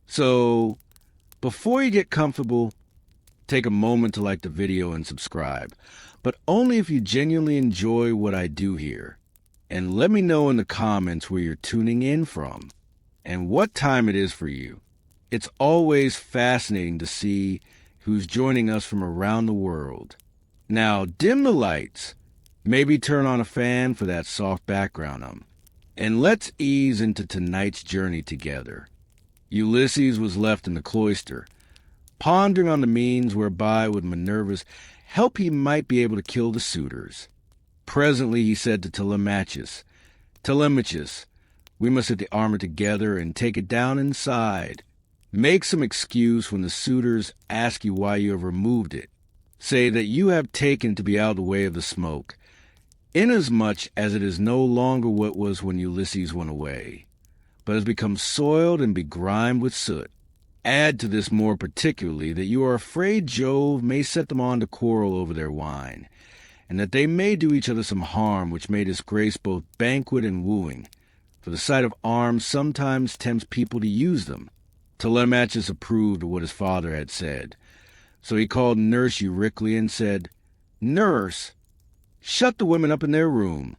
So, before you get comfortable, take a moment to like the video and subscribe, but only if you genuinely enjoy what I do here. And let me know in the comments where you're tuning in from and what time it is for you. It's always fascinating to see who's joining us from around the world. Now, dim the lights, maybe turn on a fan for that soft background and let's ease into tonight's journey together. Ulysses was left in the cloister, pondering on the means whereby would Minerva's help he might be able to kill the suitors. Presently he said to Telemachus, "Telemachus, we must get the armor together and take it down inside. Make some excuse when the suitors ask you why you have removed it. Say that you have taken it to be out of the way of the smoke, inasmuch as it is no longer what was when Ulysses went away, but has become soiled and begrimed with soot. Add to this more particularly that you are afraid Jove may set them on to quarrel over their wine, and that they may do each other some harm which may disgrace both banquet and wooing, for the sight of arms sometimes tempts people to use them." Telemachus approved of what his father had said, so he called nurse Eurycleia and said, "Nurse, shut the women up in their room,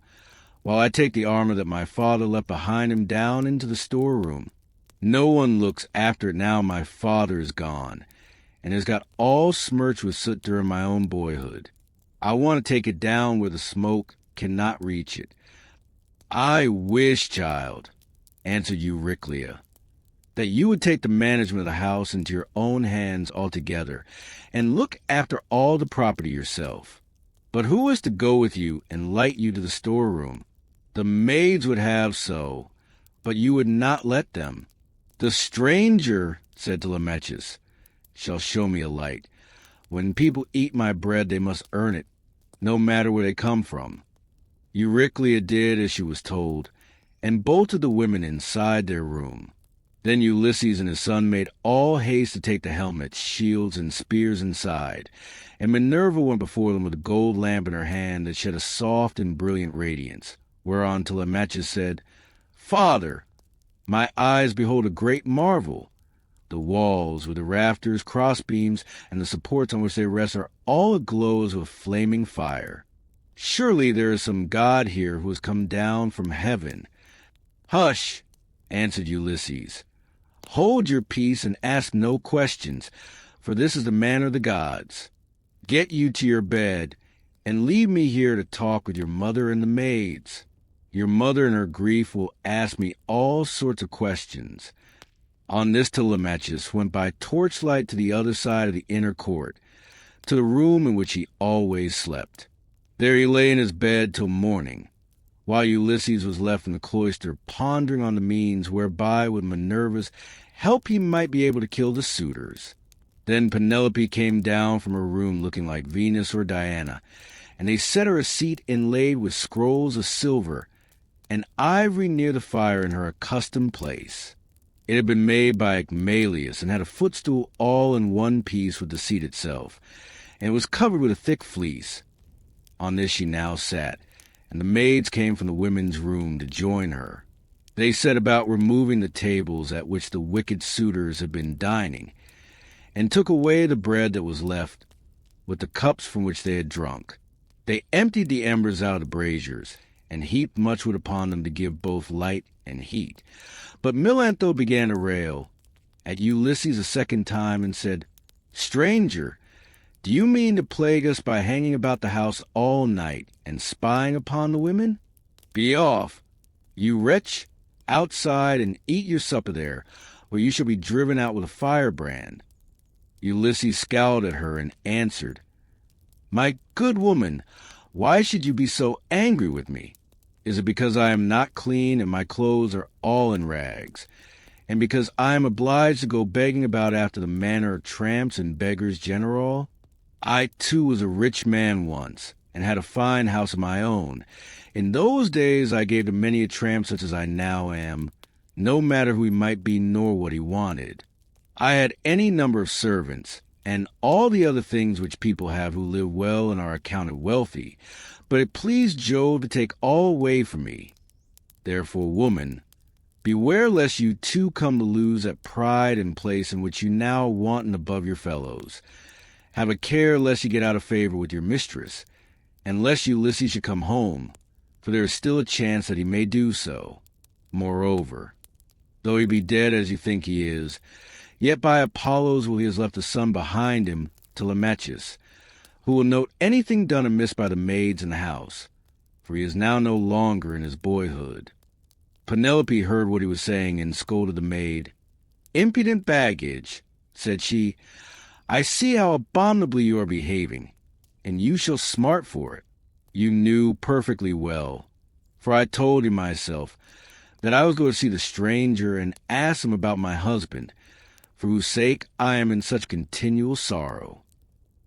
while I take the armor that my father left behind him down into the storeroom. No one looks after it now my father is gone, and has got all smirched with soot during my own boyhood. I want to take it down where the smoke cannot reach it." "I wish, child," answered Eurycleia, "that you would take the management of the house into your own hands altogether, and look after all the property yourself. But who is to go with you and light you to the storeroom? The maids would have so, but you would not let them." "The stranger," said Telemachus, "shall show me a light. When people eat my bread, they must earn it, no matter where they come from." Eurycleia did as she was told, and bolted the women inside their room. Then Ulysses and his son made all haste to take the helmets, shields, and spears inside, and Minerva went before them with a gold lamp in her hand that shed a soft and brilliant radiance, whereon Telemachus said, "Father, my eyes behold a great marvel. The walls, with the rafters, crossbeams, and the supports on which they rest are all aglow as with flaming fire. Surely there is some god here who has come down from heaven." "Hush," answered Ulysses. "Hold your peace and ask no questions, for this is the manner of the gods. Get you to your bed, and leave me here to talk with your mother and the maids. Your mother in her grief will ask me all sorts of questions." On this Telemachus went by torchlight to the other side of the inner court, to the room in which he always slept. There he lay in his bed till morning, while Ulysses was left in the cloister pondering on the means whereby with Minerva's help he might be able to kill the suitors. Then Penelope came down from her room looking like Venus or Diana, and they set her a seat inlaid with scrolls of silver and ivory near the fire in her accustomed place. It had been made by Icmalius, and had a footstool all in one piece with the seat itself, and it was covered with a thick fleece. On this she now sat, and the maids came from the women's room to join her. They set about removing the tables at which the wicked suitors had been dining, and took away the bread that was left, with the cups from which they had drunk. They emptied the embers out of the braziers, and heaped much wood upon them to give both light and heat. But Melantho began to rail at Ulysses a second time, and said, "Stranger, do you mean to plague us by hanging about the house all night and spying upon the women? Be off, you wretch, outside, and eat your supper there, or you shall be driven out with a firebrand." Ulysses scowled at her and answered, "My good woman, why should you be so angry with me? Is it because I am not clean and my clothes are all in rags, and because I am obliged to go begging about after the manner of tramps and beggars general? I, too, was a rich man once, and had a fine house of my own. In those days I gave to many a tramp such as I now am, no matter who he might be nor what he wanted. I had any number of servants, and all the other things which people have who live well and are accounted wealthy, but it pleased Jove to take all away from me. Therefore, woman, Beware lest you too come to lose that pride and place in which you now wanton above your fellows. Have a care lest you get out of favor with your mistress, and lest Ulysses should come home, for there is still a chance that he may do so. Moreover, though he be dead as you think he is, yet by Apollo's will he has left a son behind him, Telemachus, who will note anything done amiss by the maids in the house, for he is now no longer in his boyhood. Penelope heard what he was saying and scolded the maid. "Impudent baggage," said she, "I see how abominably you are behaving, and you shall smart for it. You knew perfectly well, for I told you myself, that I was going to see the stranger and ask him about my husband, for whose sake I am in such continual sorrow."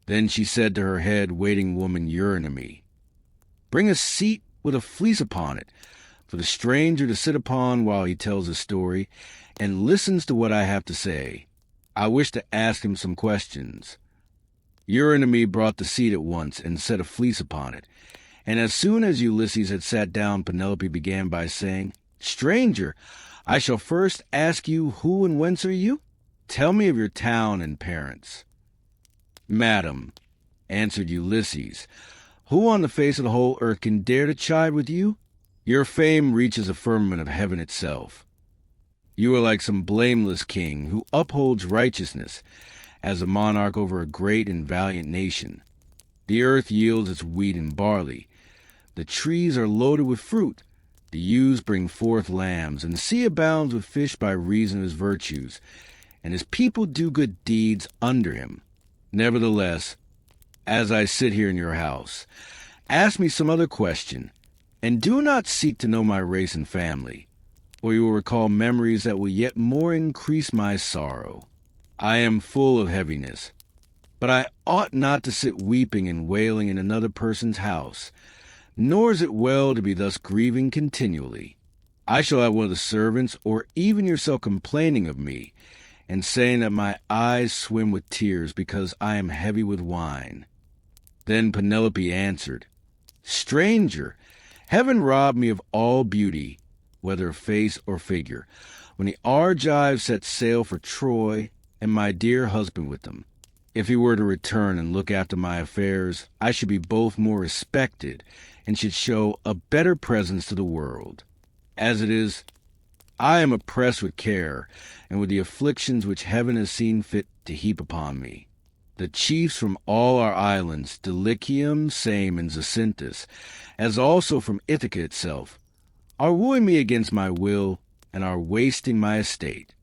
Then she said to her head waiting woman Eurycleia, "Bring a seat with a fleece upon it, for the stranger to sit upon while he tells his story, and listens to what I have to say. I wish to ask him some questions." Eurycleia brought the seat at once, and set a fleece upon it. And as soon as Ulysses had sat down, Penelope began by saying, "Stranger, I shall first ask you who and whence are you? Tell me of your town and parents." "Madam," answered Ulysses, "who on the face of the whole earth can dare to chide with you? Your fame reaches the firmament of heaven itself. You are like some blameless king who upholds righteousness as a monarch over a great and valiant nation. The earth yields its wheat and barley. The trees are loaded with fruit. The ewes bring forth lambs, and the sea abounds with fish by reason of his virtues, and his people do good deeds under him. Nevertheless, as I sit here in your house, ask me some other question, and do not seek to know my race and family, or you will recall memories that will yet more increase my sorrow. I am full of heaviness, but I ought not to sit weeping and wailing in another person's house, nor is it well to be thus grieving continually. I shall have one of the servants, or even yourself, complaining of me, and saying that my eyes swim with tears because I am heavy with wine." Then Penelope answered, "Stranger, heaven robbed me of all beauty, whether of face or figure, when the Argives set sail for Troy, and my dear husband with them. If he were to return and look after my affairs, I should be both more respected, and should show a better presence to the world. As it is, I am oppressed with care, and with the afflictions which heaven has seen fit to heap upon me. The chiefs from all our islands, Dulichium, Same, and Zacynthus, as also from Ithaca itself, are wooing me against my will, and are wasting my estate.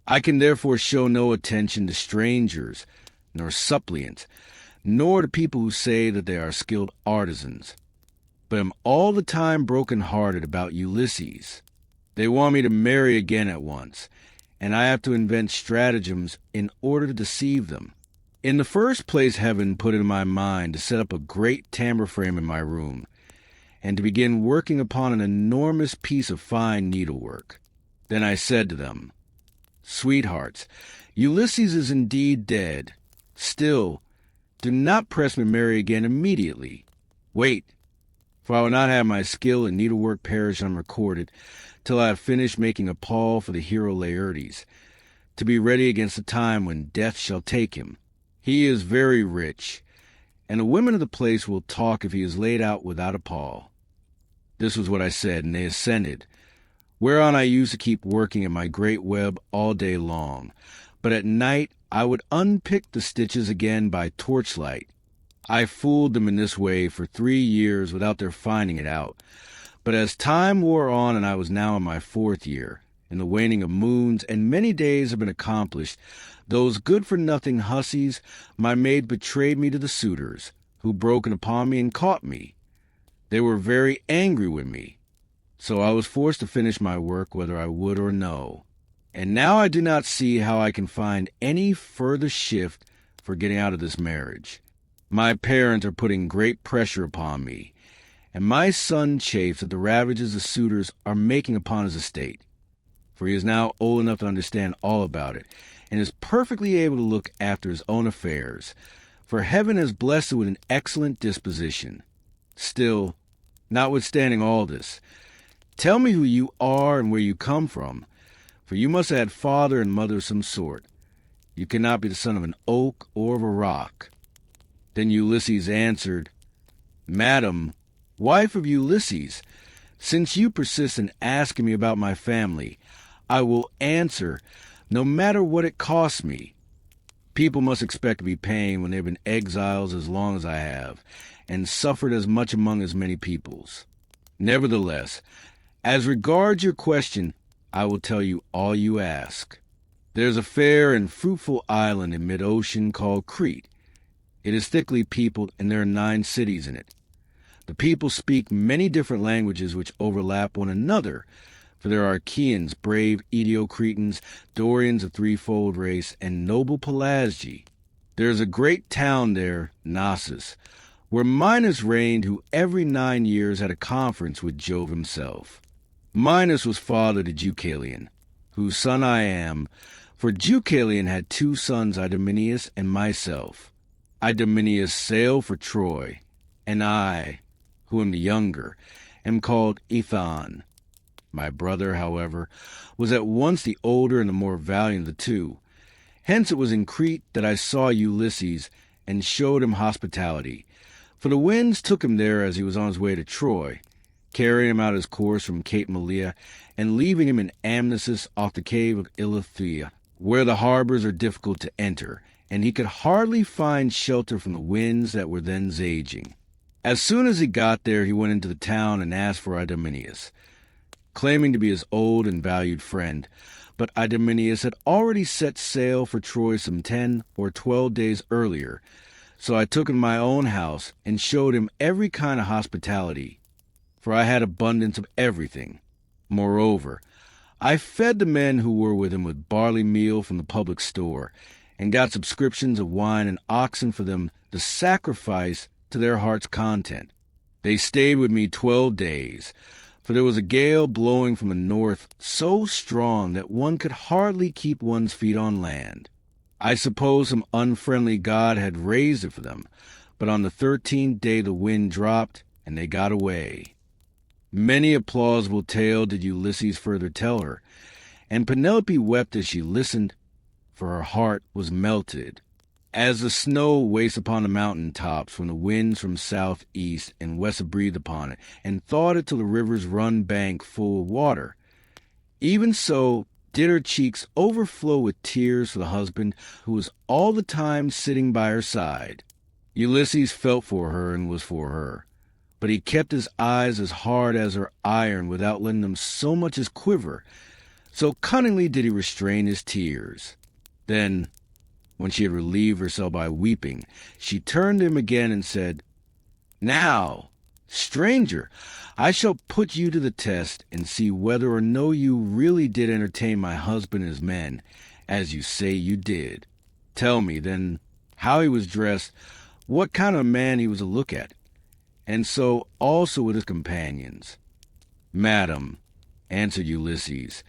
I can therefore show no attention to strangers, nor suppliants, nor to people who say that they are skilled artisans, but am all the time broken-hearted about Ulysses. They want me to marry again at once, and I have to invent stratagems in order to deceive them. In the first place, heaven put it in my mind to set up a great tambour frame in my room, and to begin working upon an enormous piece of fine needlework. Then I said to them, 'Sweethearts, Ulysses is indeed dead. Still, do not press me to marry again immediately. Wait, for I will not have my skill in needlework perish unrecorded till I have finished making a pall for the hero Laertes, to be ready against the time when death shall take him. He is very rich, and the women of the place will talk if he is laid out without a pall.' This was what I said, and they assented, whereon I used to keep working at my great web all day long, but at night I would unpick the stitches again by torchlight. I fooled them in this way for 3 years without their finding it out, but as time wore on and I was now in my 4th year, in the waning of moons, and many days have been accomplished, those good-for-nothing hussies, my maid betrayed me to the suitors, who broke in upon me and caught me. They were very angry with me, so I was forced to finish my work whether I would or no. And now I do not see how I can find any further shift for getting out of this marriage. My parents are putting great pressure upon me, and my son chafes at the ravages the suitors are making upon his estate, for he is now old enough to understand all about it, and is perfectly able to look after his own affairs, for heaven has blessed him with an excellent disposition. Still, notwithstanding all this, tell me who you are and where you come from, for you must have had father and mother of some sort. You cannot be the son of an oak or of a rock." Then Ulysses answered, "Madam, wife of Ulysses, since you persist in asking me about my family, I will answer, no matter what it costs me. People must expect to be paying when they've been exiles as long as I have, and suffered as much among as many peoples. Nevertheless, as regards your question, I will tell you all you ask. There's a fair and fruitful island in mid-ocean called Crete. It is thickly peopled, and there are 9 cities in it. The people speak many different languages which overlap one another, for there are Achaeans, brave Edo-Cretans, Dorians of threefold race, and noble Pelasgi. There is a great town there, Knossos, where Minos reigned, who every 9 years had a conference with Jove himself. Minos was father to Deucalion, whose son I am, for Deucalion had 2 sons, Idomeneus and myself. Idomeneus sailed for Troy, and I, who am the younger, am called Athena. My brother, however, was at once the older and the more valiant of the 2. Hence it was in Crete that I saw Ulysses and showed him hospitality, for the winds took him there as he was on his way to Troy, carrying him out his course from Cape Malea and leaving him in Amnisus off the cave of Eurycleia, where the harbors are difficult to enter, and he could hardly find shelter from the winds that were then raging. As soon as he got there, he went into the town and asked for Idomeneus, claiming to be his old and valued friend. But Idomeneus had already set sail for Troy some 10 or 12 days earlier, so I took him to my own house and showed him every kind of hospitality, for I had abundance of everything. Moreover, I fed the men who were with him with barley meal from the public store, and got subscriptions of wine and oxen for them to sacrifice to their heart's content. They stayed with me 12 days, for there was a gale blowing from the north so strong that one could hardly keep one's feet on land. I suppose some unfriendly god had raised it for them, but on the 13th day the wind dropped, and they got away. Many a plausible tale did Ulysses further tell her, and Penelope wept as she listened, for her heart was melted. As the snow wastes upon the mountain tops when the winds from south, east, and west breathe upon it, and thawed it till the rivers run bank full of water, even so did her cheeks overflow with tears for the husband who was all the time sitting by her side. Ulysses felt for her and was for her, but he kept his eyes as hard as her iron without letting them so much as quiver, so cunningly did he restrain his tears. Then, when she had relieved herself by weeping, she turned to him again and said, "Now, stranger, I shall put you to the test and see whether or no you really did entertain my husband and his men, as you say you did. Tell me, then, how he was dressed, what kind of man he was to look at, and so also with his companions." "Madam," answered Ulysses,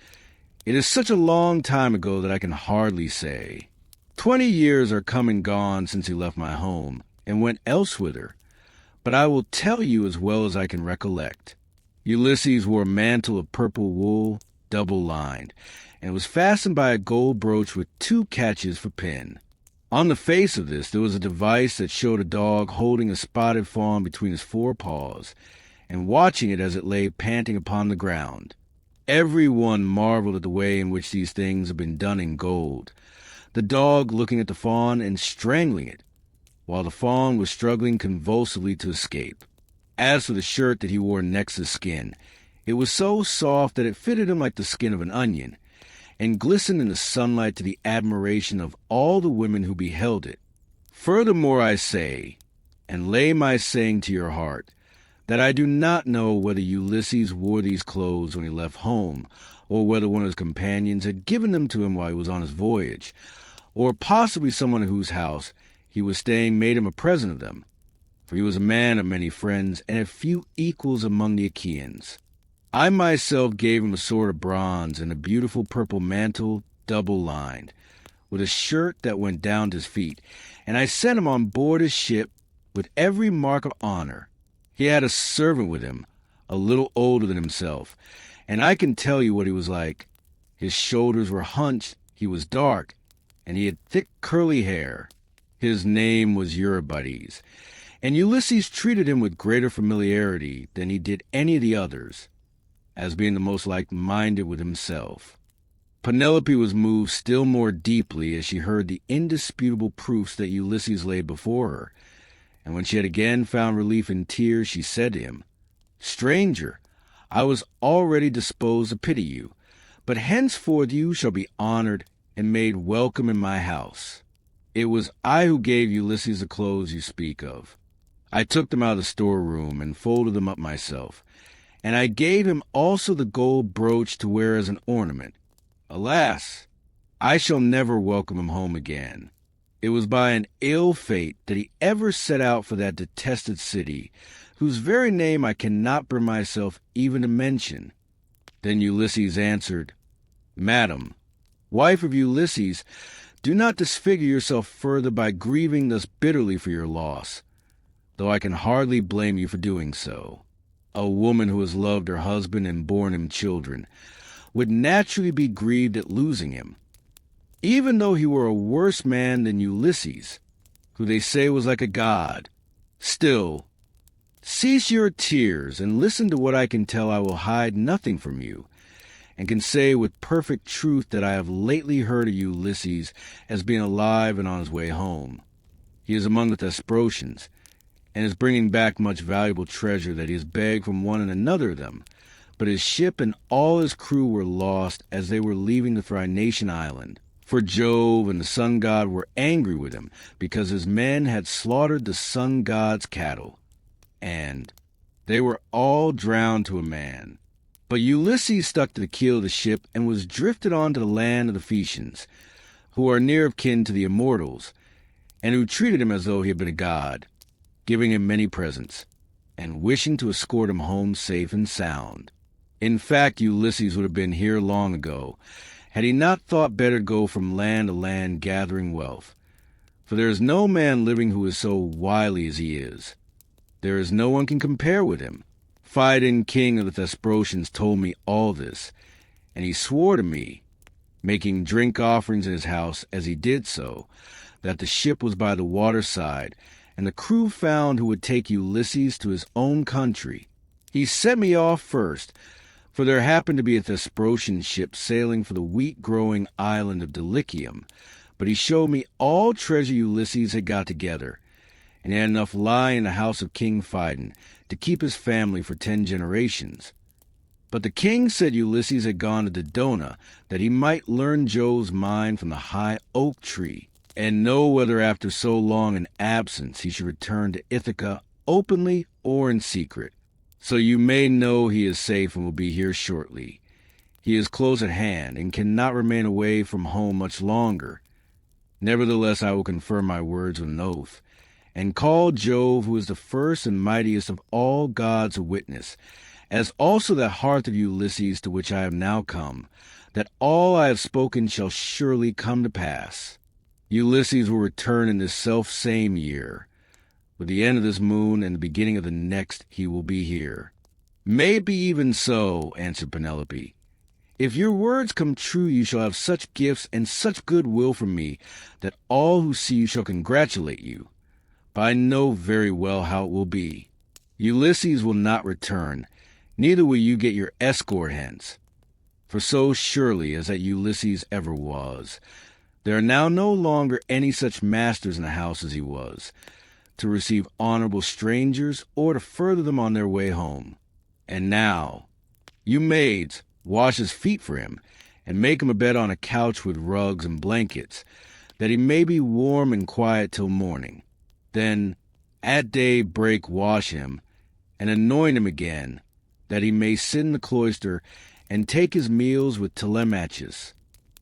"it is such a long time ago that I can hardly say. 20 years are come and gone since he left my home, and went elsewhither, but I will tell you as well as I can recollect. Ulysses wore a mantle of purple wool, double-lined, and was fastened by a gold brooch with 2 catches for pin. On the face of this there was a device that showed a dog holding a spotted fawn between his 4 paws, and watching it as it lay panting upon the ground. Every one marveled at the way in which these things had been done in gold, the dog looking at the fawn and strangling it, while the fawn was struggling convulsively to escape. As for the shirt that he wore next the skin, it was so soft that it fitted him like the skin of an onion, and glistened in the sunlight to the admiration of all the women who beheld it. Furthermore I say, and lay my saying to your heart, that I do not know whether Ulysses wore these clothes when he left home, or whether one of his companions had given them to him while he was on his voyage, or possibly someone at whose house he was staying made him a present of them, for he was a man of many friends and had few equals among the Achaeans. I myself gave him a sword of bronze and a beautiful purple mantle, double-lined, with a shirt that went down to his feet, and I sent him on board his ship with every mark of honor. He had a servant with him, a little older than himself, and I can tell you what he was like. His shoulders were hunched, he was dark, and he had thick curly hair. His name was Eurycleia, and Ulysses treated him with greater familiarity than he did any of the others, as being the most like-minded with himself. Penelope was moved still more deeply as she heard the indisputable proofs that Ulysses laid before her, and when she had again found relief in tears, she said to him, "Stranger, I was already disposed to pity you, but henceforth you shall be honored and made welcome in my house. It was I who gave Ulysses the clothes you speak of. I took them out of the storeroom and folded them up myself, and I gave him also the gold brooch to wear as an ornament. Alas, I shall never welcome him home again. It was by an ill fate that he ever set out for that detested city, whose very name I cannot bring myself even to mention." Then Ulysses answered, "Madam, wife of Ulysses, do not disfigure yourself further by grieving thus bitterly for your loss, though I can hardly blame you for doing so. A woman who has loved her husband and borne him children would naturally be grieved at losing him, even though he were a worse man than Ulysses, who they say was like a god. Still, cease your tears and listen to what I can tell. I will hide nothing from you, and can say with perfect truth that I have lately heard of Ulysses as being alive and on his way home. He is among the Thesprotians, and is bringing back much valuable treasure that he has begged from one and another of them. But his ship and all his crew were lost as they were leaving the Thrinacian island. For Jove and the sun god were angry with him, because his men had slaughtered the sun god's cattle, and they were all drowned to a man. But Ulysses stuck to the keel of the ship and was drifted on to the land of the Phaeacians, who are near of kin to the immortals, and who treated him as though he had been a god, giving him many presents, and wishing to escort him home safe and sound. In fact, Ulysses would have been here long ago, had he not thought better to go from land to land gathering wealth. For there is no man living who is so wily as he is. There is no one can compare with him. Phidon, king of the Thesprotians, told me all this, and he swore to me, making drink offerings in his house as he did so, that the ship was by the waterside, and the crew found who would take Ulysses to his own country. He sent me off first, for there happened to be a Thesprotian ship sailing for the wheat-growing island of Dulichium, but he showed me all treasure Ulysses had got together, and he had enough lying in the house of King Phidon to keep his family for 10 generations. But the king said Ulysses had gone to Dodona, that he might learn Jove's mind from the high oak tree, and know whether after so long an absence he should return to Ithaca openly or in secret. So you may know he is safe and will be here shortly. He is close at hand, and cannot remain away from home much longer. Nevertheless, I will confirm my words with an oath, and call Jove, who is the first and mightiest of all gods, a witness, as also that hearth of Ulysses to which I have now come, that all I have spoken shall surely come to pass. Ulysses will return in this self-same year. With the end of this moon and the beginning of the next, he will be here." "May it be even so," answered Penelope. "If your words come true, you shall have such gifts and such good will from me that all who see you shall congratulate you. But I know very well how it will be. Ulysses will not return, neither will you get your escort hence. For so surely as that Ulysses ever was, there are now no longer any such masters in the house as he was, to receive honorable strangers or to further them on their way home. And now, you maids, wash his feet for him, and make him a bed on a couch with rugs and blankets, that he may be warm and quiet till morning. Then, at daybreak, wash him, and anoint him again, that he may sit in the cloister and take his meals with Telemachus.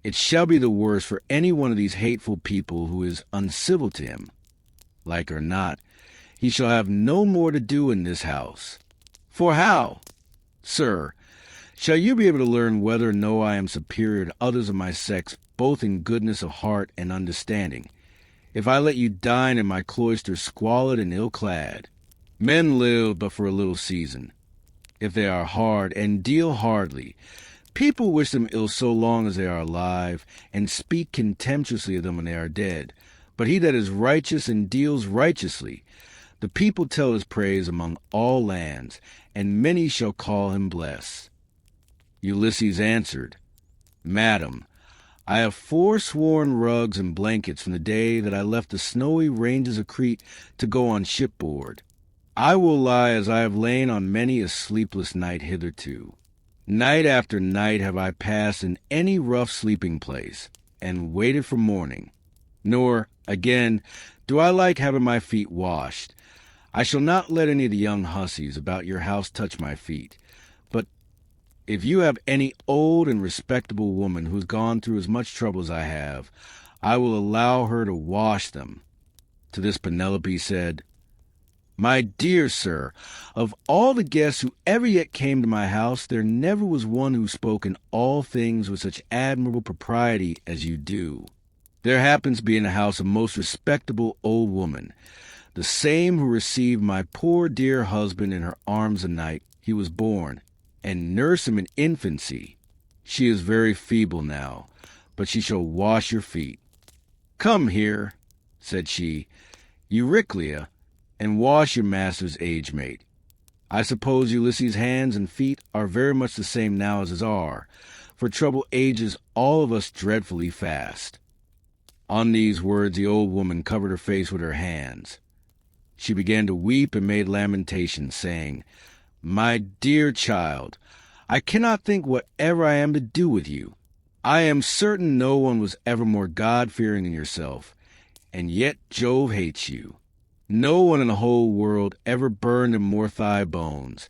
It shall be the worse for any one of these hateful people who is uncivil to him. Like or not, he shall have no more to do in this house. For how, sir, shall you be able to learn whether or no I am superior to others of my sex, both in goodness of heart and understanding, if I let you dine in my cloister squalid and ill-clad? Men live but for a little season. If they are hard and deal hardly, People wish them ill so long as they are alive, and speak contemptuously of them when they are dead. But he that is righteous and deals righteously, the people tell his praise among all lands, and many shall call him blessed. Ulysses answered, Madam, I have forsworn rugs and blankets from the day that I left the snowy ranges of Crete to go on shipboard. I will lie as I have lain on many a sleepless night hitherto. Night after night have I passed in any rough sleeping place, and waited for morning. Nor, again, do I like having my feet washed. I shall not let any of the young hussies about your house touch my feet. But if you have any old and respectable woman who has gone through as much trouble as I have, I will allow her to wash them. To this Penelope said, My dear sir, of all the guests who ever yet came to my house, there never was one who spoke in all things with such admirable propriety as you do. There happens to be in the house a most respectable old woman, the same who received my poor dear husband in her arms the night he was born, and nursed him in infancy. She is very feeble now, but she shall wash your feet. Come here, said she, Eurycleia, and wash your master's age-mate. I suppose Ulysses' hands and feet are very much the same now as his are, for trouble ages all of us dreadfully fast. On these words the old woman covered her face with her hands. She began to weep and made lamentation, saying, My dear child, I cannot think whatever I am to do with you. I am certain no one was ever more God-fearing than yourself, and yet Jove hates you. No one in the whole world ever burned him more thigh bones,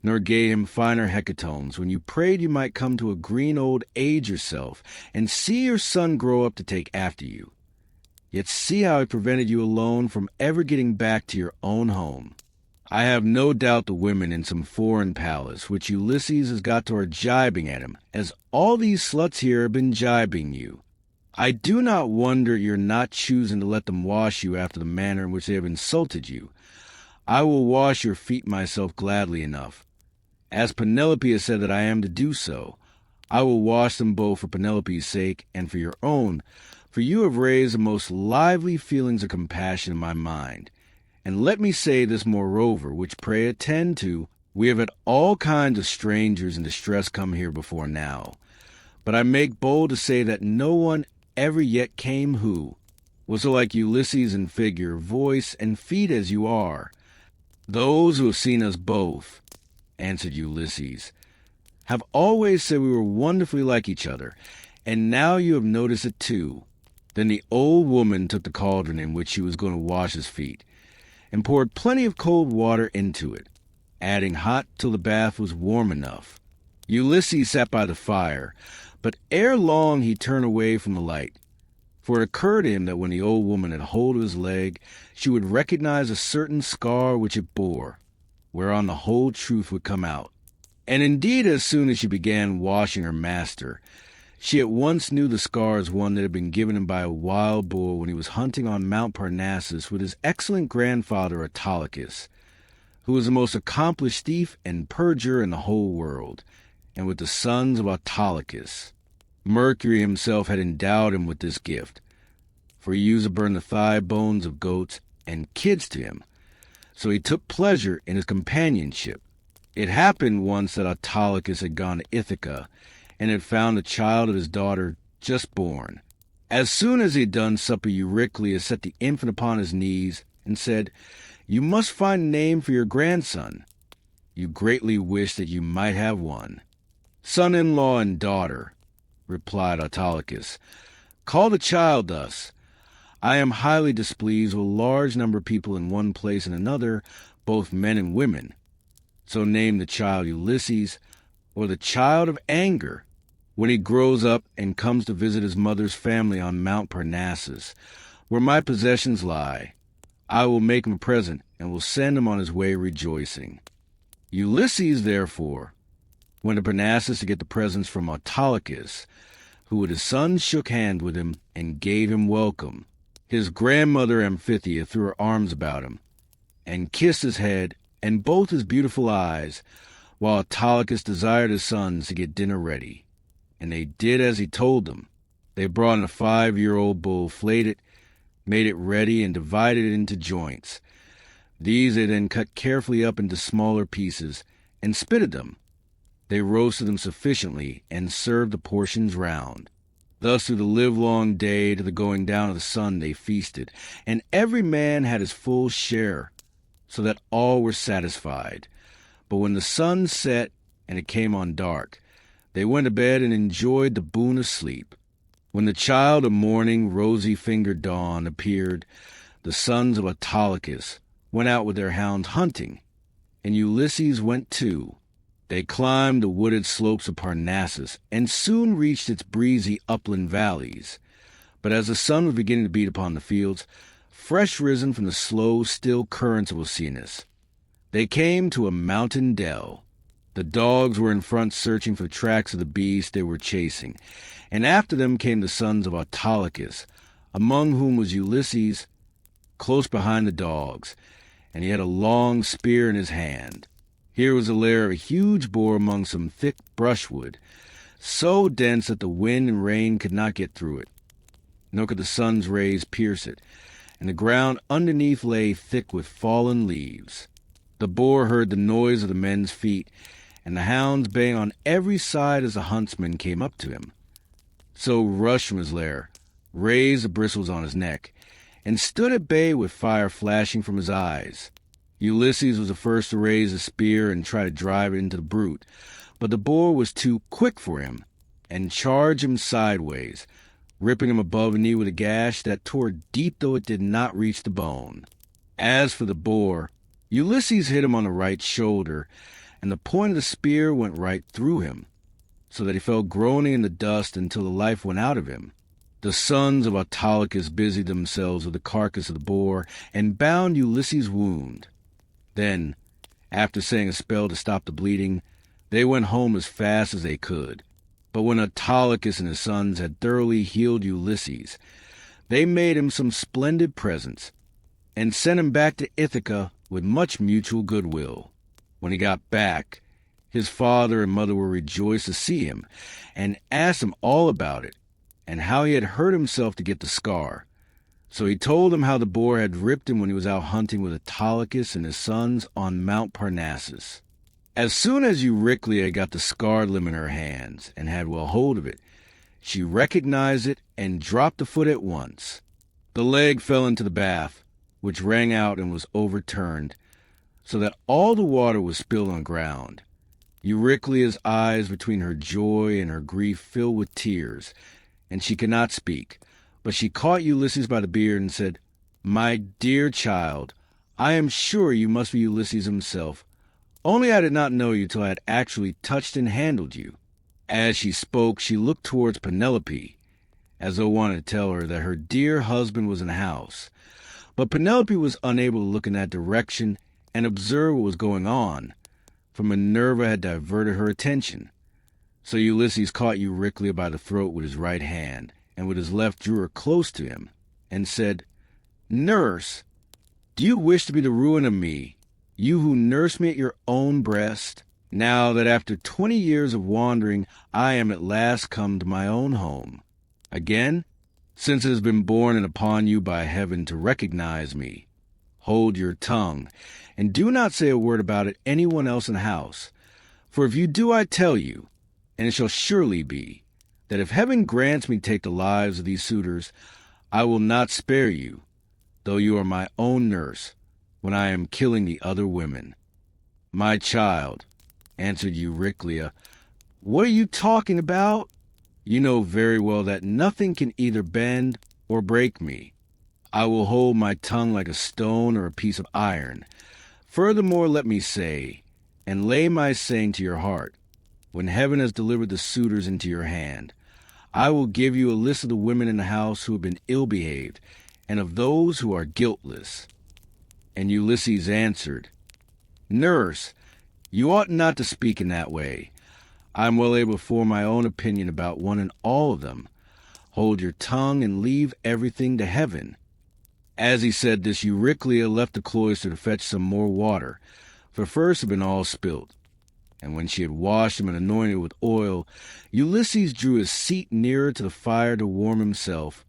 nor gave him finer hecatombs when you prayed you might come to a green old age yourself, and see your son grow up to take after you. Yet see how he prevented you alone from ever getting back to your own home. I have no doubt the women in some foreign palace, which Ulysses has got to, are jibing at him, as all these sluts here have been jibing you. I do not wonder you're not choosing to let them wash you after the manner in which they have insulted you. I will wash your feet myself gladly enough. As Penelope has said that I am to do so, I will wash them both for Penelope's sake and for your own, for you have raised the most lively feelings of compassion in my mind. And let me say this moreover, which pray attend to, we have had all kinds of strangers in distress come here before now. But I make bold to say that no one ever yet came who was so like Ulysses in figure, voice, and feet as you are. Those who have seen us both, answered Ulysses, have always said we were wonderfully like each other, and now you have noticed it too. Then the old woman took the cauldron in which she was going to wash his feet, and poured plenty of cold water into it, adding hot till the bath was warm enough. Ulysses sat by the fire, but ere long he turned away from the light, for it occurred to him that when the old woman had hold of his leg, she would recognize a certain scar which it bore, whereon the whole truth would come out. And indeed, as soon as she began washing her master, she at once knew the scar as one that had been given him by a wild boar when he was hunting on Mount Parnassus with his excellent grandfather Autolycus, who was the most accomplished thief and perjurer in the whole world, and with the sons of Autolycus. Mercury himself had endowed him with this gift, for he used to burn the thigh bones of goats and kids to him, so he took pleasure in his companionship. It happened once that Autolycus had gone to Ithaca, and had found the child of his daughter just born. As soon as he had done supper, Eurycleia set the infant upon his knees, and said, You must find a name for your grandson. You greatly wish that you might have one. Son-in-law and daughter, replied Autolycus, call the child thus. I am highly displeased with a large number of people in one place and another, both men and women. So name the child Ulysses, or the child of anger, when he grows up and comes to visit his mother's family on Mount Parnassus, where my possessions lie. I will make him a present, and will send him on his way rejoicing. Ulysses, therefore, went to Parnassus to get the presents from Autolycus, who with his sons shook hands with him and gave him welcome. His grandmother Amphithea threw her arms about him, and kissed his head and both his beautiful eyes, while Autolycus desired his sons to get dinner ready. and they did as he told them. They brought in a 5-year-old bull, flayed it, made it ready, and divided it into joints. These they then cut carefully up into smaller pieces and spitted them. They roasted them sufficiently and served the portions round. Thus through the livelong day to the going down of the sun they feasted, and every man had his full share, so that all were satisfied. But when the sun set and it came on dark, they went to bed and enjoyed the boon of sleep. When the child of morning, rosy-fingered dawn, appeared, the sons of Autolycus went out with their hounds hunting, and Ulysses went too. They climbed the wooded slopes of Parnassus and soon reached its breezy upland valleys. But as the sun was beginning to beat upon the fields, fresh risen from the slow, still currents of Oceanus, they came to a mountain dell. The dogs were in front searching for the tracks of the beast they were chasing, and after them came the sons of Autolycus, among whom was Ulysses, close behind the dogs, and he had a long spear in his hand. Here was the lair of a huge boar among some thick brushwood, so dense that the wind and rain could not get through it, nor could the sun's rays pierce it, and the ground underneath lay thick with fallen leaves. The boar heard the noise of the men's feet, and the hounds baying on every side as the huntsman came up to him. So rushed from his lair, raised the bristles on his neck, and stood at bay with fire flashing from his eyes. Ulysses was the first to raise a spear and try to drive it into the brute, but the boar was too quick for him, and charged him sideways, ripping him above the knee with a gash that tore deep though it did not reach the bone. As for the boar, Ulysses hit him on the right shoulder, and the point of the spear went right through him, so that he fell groaning in the dust until the life went out of him. The sons of Autolycus busied themselves with the carcass of the boar and bound Ulysses' wound. Then, after saying a spell to stop the bleeding, they went home as fast as they could. But when Autolycus and his sons had thoroughly healed Ulysses, they made him some splendid presents, and sent him back to Ithaca with much mutual goodwill. When he got back, his father and mother were rejoiced to see him, and asked him all about it, and how he had hurt himself to get the scar. So he told them how the boar had ripped him when he was out hunting with Autolycus and his sons on Mount Parnassus. As soon as Eurycleia got the scarred limb in her hands and had well hold of it, she recognized it and dropped the foot at once. The leg fell into the bath, which rang out and was overturned, so that all the water was spilled on the ground. Eurycleia's eyes between her joy and her grief filled with tears, and she could not speak. But she caught Ulysses by the beard and said, "My dear child, I am sure you must be Ulysses himself. Only I did not know you till I had actually touched and handled you." As she spoke, she looked towards Penelope, as though wanting to tell her that her dear husband was in the house. But Penelope was unable to look in that direction and observe what was going on, for Minerva had diverted her attention. So Ulysses caught Eurycleia by the throat with his right hand, and with his left drew her close to him, and said, "Nurse, do you wish to be the ruin of me, you who nursed me at your own breast, now that after 20 years of wandering I am at last come to my own home? Again, since it has been borne in upon you by heaven to recognize me, hold your tongue, and do not say a word about it anyone else in the house. For if you do, I tell you, and it shall surely be, that if heaven grants me to take the lives of these suitors, I will not spare you, though you are my own nurse, when I am killing the other women." "My child," answered Eurycleia, "what are you talking about? You know very well that nothing can either bend or break me. I will hold my tongue like a stone or a piece of iron. Furthermore, let me say, and lay my saying to your heart, when heaven has delivered the suitors into your hand, I will give you a list of the women in the house who have been ill-behaved, and of those who are guiltless." And Ulysses answered, "Nurse, you ought not to speak in that way. I am well able to form my own opinion about one and all of them. Hold your tongue and leave everything to heaven." As he said this, Eurycleia left the cloister to fetch some more water, for first had been all spilt, And when she had washed him and anointed with oil, Ulysses drew his seat nearer to the fire to warm himself,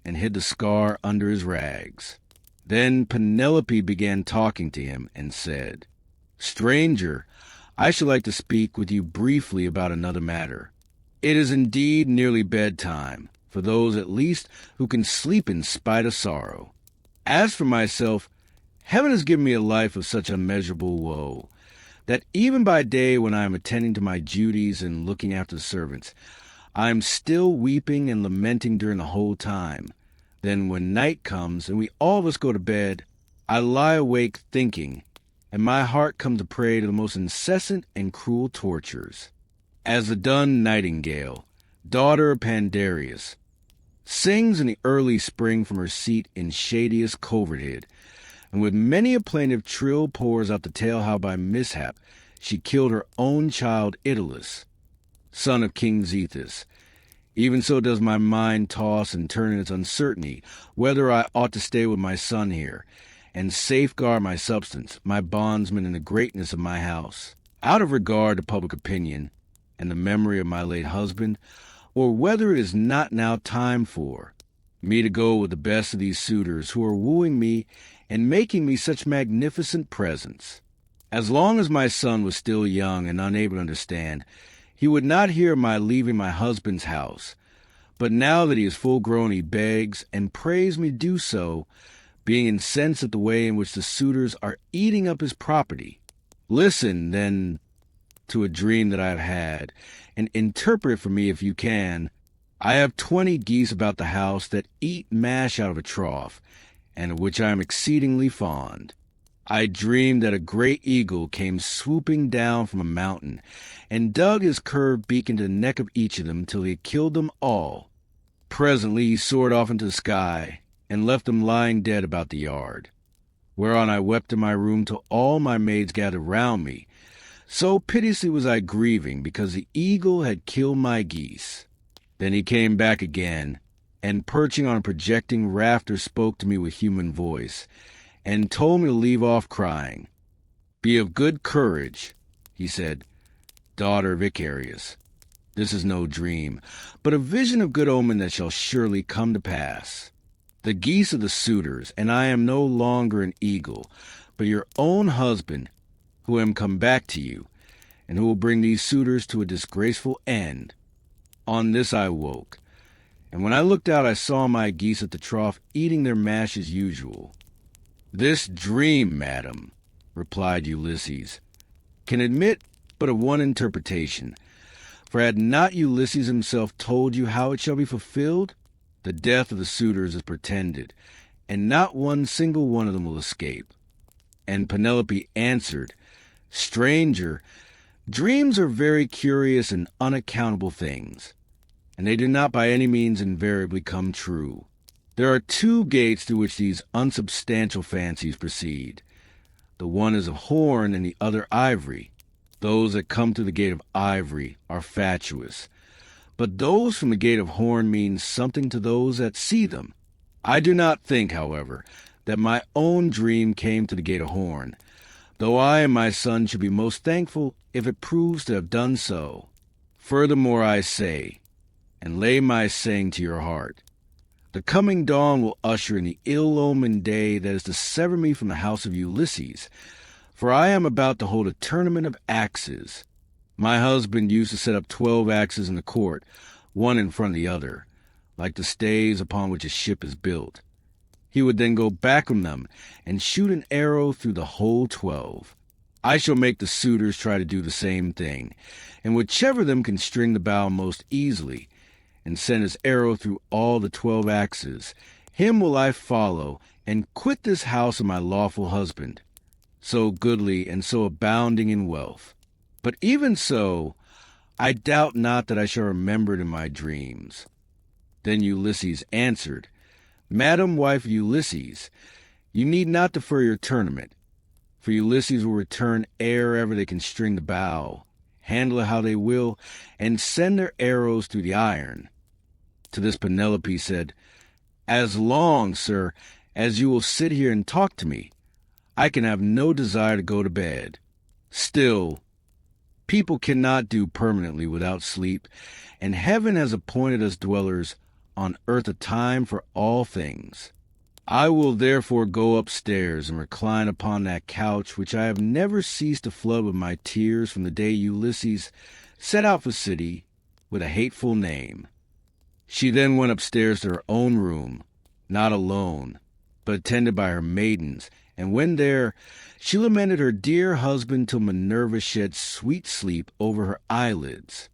and hid the scar under his rags. Then Penelope began talking to him and said, "Stranger, I should like to speak with you briefly about another matter. It is indeed nearly bedtime, for those at least who can sleep in spite of sorrow. As for myself, heaven has given me a life of such unmeasurable woe, that even by day when I am attending to my duties and looking after the servants, I am still weeping and lamenting during the whole time. Then when night comes and we all of us go to bed, I lie awake thinking, and my heart comes a prey to the most incessant and cruel tortures. As the dun nightingale, daughter of Pandarus, sings in the early spring from her seat in shadiest covertid, and with many a plaintive trill pours out the tale how by mishap she killed her own child Italus, son of King Zethus. Even so does my mind toss and turn in its uncertainty whether I ought to stay with my son here, and safeguard my substance, my bondsman, and the greatness of my house, out of regard to public opinion and the memory of my late husband, or whether it is not now time for me to go with the best of these suitors who are wooing me and making me such magnificent presents. As long as my son was still young and unable to understand, he would not hear of my leaving my husband's house. But now that he is full grown, he begs and prays me do so, being incensed at the way in which the suitors are eating up his property. Listen, then, to a dream that I have had, and interpret it for me if you can. I have 20 geese about the house that eat mash out of a trough, and of which I am exceedingly fond. I dreamed that a great eagle came swooping down from a mountain, and dug his curved beak into the neck of each of them till he had killed them all. Presently he soared off into the sky, and left them lying dead about the yard. Whereon I wept in my room till all my maids gathered round me. So piteously was I grieving, because the eagle had killed my geese. Then he came back again, and perching on a projecting rafter spoke to me with human voice, and told me to leave off crying. "Be of good courage," he said, "daughter of Icarius. This is no dream, but a vision of good omen that shall surely come to pass. The geese are the suitors, and I am no longer an eagle, but your own husband, who am come back to you, and who will bring these suitors to a disgraceful end." On this I woke, and when I looked out I saw my geese at the trough eating their mash as usual. "This dream, madam," replied Ulysses, "can admit but of one interpretation. For had not Ulysses himself told you how it shall be fulfilled? The death of the suitors is pretended, and not one single one of them will escape." And Penelope answered, "Stranger, dreams are very curious and unaccountable things, and they do not by any means invariably come true. There are 2 gates through which these unsubstantial fancies proceed. The one is of horn and the other ivory. Those that come through the gate of ivory are fatuous, but those from the gate of horn mean something to those that see them. I do not think, however, that my own dream came to the gate of horn, though I and my son should be most thankful if it proves to have done so. Furthermore I say, and lay my saying to your heart, the coming dawn will usher in the ill-omened day that is to sever me from the house of Ulysses, for I am about to hold a tournament of axes. My husband used to set up 12 axes in the court, one in front of the other, like the stays upon which a ship is built. He would then go back from them and shoot an arrow through the whole 12. I shall make the suitors try to do the same thing, and whichever of them can string the bow most easily, and send his arrow through all the 12 axes, him will I follow, and quit this house of my lawful husband, so goodly and so abounding in wealth. But even so, I doubt not that I shall remember it in my dreams." Then Ulysses answered, "Madam, wife of Ulysses, you need not defer your tournament, for Ulysses will return ere ever they can string the bow, handle it how they will, and send their arrows through the iron." To this Penelope said, "As long, sir, as you will sit here and talk to me, I can have no desire to go to bed. Still, people cannot do permanently without sleep, and heaven has appointed us dwellers on earth a time for all things. I will therefore go upstairs and recline upon that couch which I have never ceased to flood with my tears from the day Ulysses set out for city with a hateful name. She then went upstairs to her own room, not alone, but attended by her maidens, and when there, she lamented her dear husband till Minerva shed sweet sleep over her eyelids.